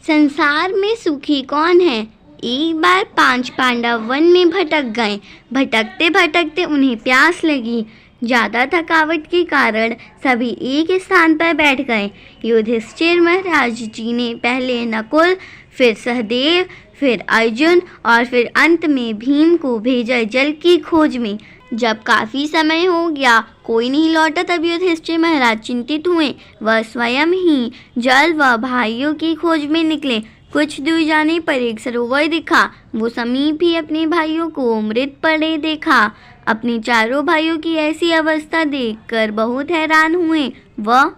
संसार में सुखी कौन है। एक बार 5 पांडव वन में भटक गए। भटकते भटकते उन्हें प्यास लगी। ज़्यादा थकावट के कारण सभी एक स्थान पर बैठ गए। युधिष्ठिर महाराज जी ने पहले नकुल, फिर सहदेव, फिर अर्जुन और फिर अंत में भीम को भेजा जल की खोज में। जब काफ़ी समय हो गया कोई नहीं लौटा, तब युधिष्ठिर महाराज चिंतित हुए। वह स्वयं ही जल व भाइयों की खोज में निकले। कुछ दूर जाने पर एक सरोवर दिखा। वो समीप ही अपने भाइयों को मृत पड़े देखा। अपने चारों भाइयों की ऐसी अवस्था देखकर बहुत हैरान हुए। वह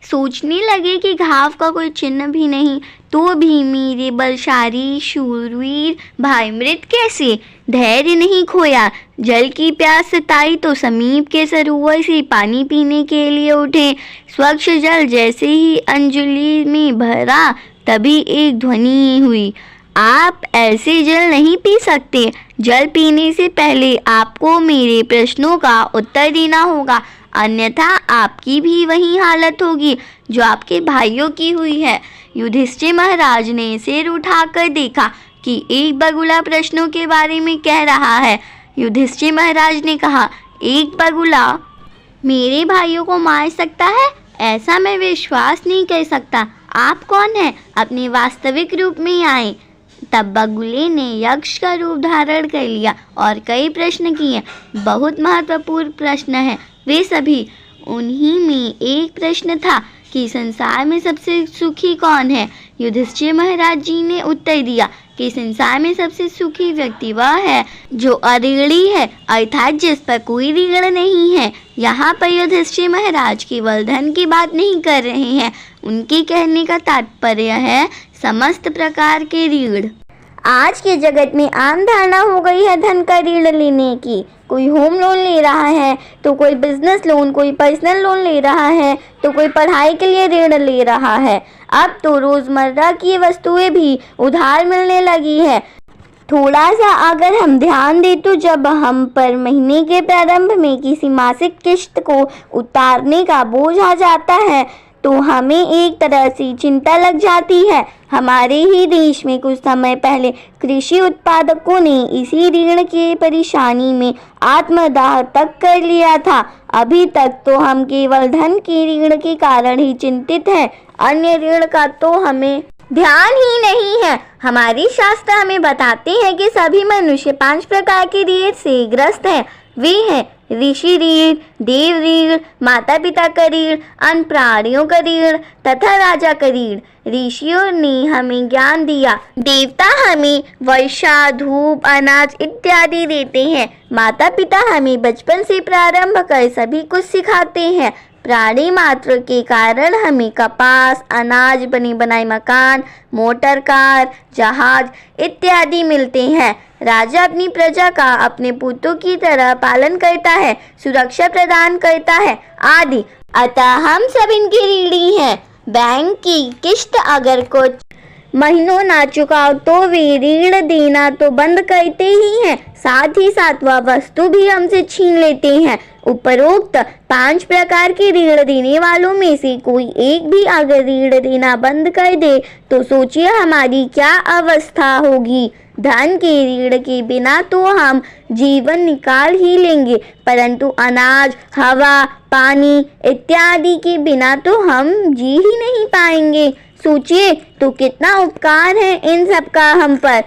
सोचने लगे कि घाव का कोई चिन्ह भी नहीं, तो भी मेरे बलशाली शूरवीर भाई मृत कैसे। धैर्य नहीं खोया। जल की प्यास सताई तो समीप के सरोवर से पानी पीने के लिए उठे। स्वच्छ जल जैसे ही अंजलि में भरा, तभी एक ध्वनि हुई, आप ऐसे जल नहीं पी सकते। जल पीने से पहले आपको मेरे प्रश्नों का उत्तर देना होगा, अन्यथा आपकी भी वही हालत होगी जो आपके भाइयों की हुई है। युधिष्ठिर महाराज ने सिर उठाकर देखा कि एक बगुला प्रश्नों के बारे में कह रहा है। युधिष्ठिर महाराज ने कहा, एक बगुला मेरे भाइयों को मार सकता है? ऐसा मैं विश्वास नहीं कर सकता। आप कौन हैं? अपने वास्तविक रूप में आए। तब बगुले ने यक्ष का रूप धारण कर लिया और कई प्रश्न किए। बहुत महत्वपूर्ण प्रश्न है वे सभी। उन्हीं में एक प्रश्न था कि संसार में सबसे सुखी कौन है। युधिष्ठिर महाराज जी ने उत्तर दिया कि संसार में सबसे सुखी व्यक्ति वह है जो अऋणी है, अर्थात जिस पर कोई ऋण नहीं है। यहाँ पर युधिष्ठिर महाराज केवल धन की बात नहीं कर रहे हैं। उनके कहने का तात्पर्य है समस्त प्रकार के ऋण। आज के जगत में आम धारणा हो गई है धन का ऋण लेने की। कोई होम लोन ले रहा है, तो कोई बिजनेस लोन, कोई पर्सनल लोन ले रहा है, तो कोई पढ़ाई के लिए ऋण ले रहा है। अब तो रोज़मर्रा की वस्तुएं भी उधार मिलने लगी है। थोड़ा सा अगर हम ध्यान दें तो जब हम पर महीने के प्रारंभ में किसी मासिक किश्त को उतारने का बोझ आ जाता है तो हमें एक तरह से चिंता लग जाती है। हमारे ही देश में कुछ समय पहले कृषि उत्पादकों ने इसी ऋण की परेशानी में आत्मदाह तक कर लिया था। अभी तक तो हम केवल धन के ऋण के कारण ही चिंतित हैं, अन्य ऋण का तो हमें ध्यान ही नहीं है। हमारी शास्त्र हमें बताते हैं कि सभी मनुष्य 5 प्रकार के ऋण से ग्रस्त हैं। वे हैं ऋषि ऋण, देव ऋण, माता पिता का ऋण, अन्य प्राणियों का ऋण तथा राजा का ऋण। ऋषियों ने हमें ज्ञान दिया, देवता हमें वर्षा, धूप, अनाज इत्यादि देते हैं। माता पिता हमें बचपन से प्रारंभ कर सभी कुछ सिखाते हैं। प्राणी मात्र के कारण हमें कपास, अनाज, बने बनाए मकान, मोटर कार, जहाज इत्यादि मिलते हैं। राजा अपनी प्रजा का अपने पुत्रों की तरह पालन करता है, सुरक्षा प्रदान करता है आदि। अतः हम सब इनके ऋणी हैं। बैंक की किश्त अगर कुछ महीनों ना चुकाओ तो वे ऋण देना तो बंद करते ही हैं, साथ ही साथ वह वस्तु भी हमसे छीन लेते हैं। उपरोक्त 5 प्रकार के ऋण देने वालों में से कोई एक भी अगर ऋण देना बंद कर दे तो सोचिए हमारी क्या अवस्था होगी। धन के ऋण के बिना तो हम जीवन निकाल ही लेंगे, परंतु अनाज, हवा, पानी इत्यादि के बिना तो हम जी ही नहीं पाएंगे। सोचिए तो कितना उपकार है इन सब का हम पर।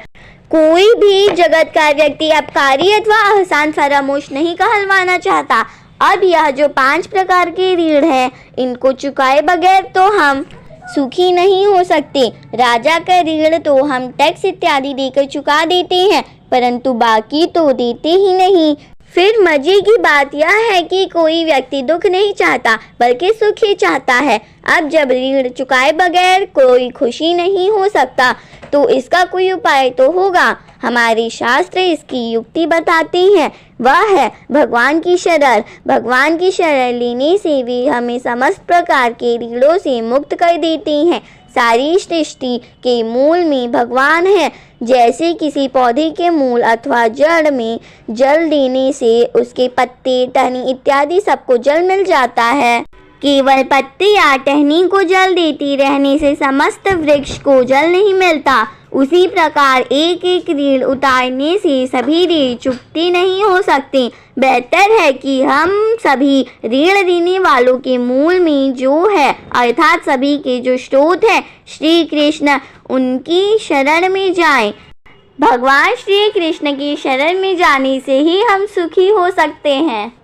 कोई भी जगत का व्यक्ति अपकारी अथवा आसान फरामोश नहीं कहलवाना चाहता। अब यह जो 5 प्रकार के ऋण है, इनको चुकाए बगैर तो हम सुखी नहीं हो सकते। राजा का ऋण तो हम टैक्स इत्यादि देकर चुका देते हैं, परंतु बाकी तो देते ही नहीं। फिर मजे की बात यह है कि कोई व्यक्ति दुख नहीं चाहता बल्कि सुख ही चाहता है। अब जब ऋण चुकाए बगैर कोई खुशी नहीं हो सकता तो इसका कोई उपाय तो होगा। हमारे शास्त्र इसकी युक्ति बताते हैं, वह है भगवान की शरण। भगवान की शरण लेने से वे हमें समस्त प्रकार के ऋणों से मुक्त कर देते हैं। सारी सृष्टि के मूल में भगवान है। जैसे किसी पौधे के मूल अथवा जड़ में जल देने से उसके पत्ते, टहनी इत्यादि सबको जल मिल जाता है, केवल पत्ते या टहनी को जल देती रहने से समस्त वृक्ष को जल नहीं मिलता। उसी प्रकार एक एक रीढ़ उतारने से सभी रीढ़ चुकती नहीं हो सकते। बेहतर है कि हम सभी रीढ़ देने वालों के मूल में जो है अर्थात सभी के जो स्रोत है श्री कृष्ण, उनकी शरण में जाएं। भगवान श्री कृष्ण की शरण में जाने से ही हम सुखी हो सकते हैं।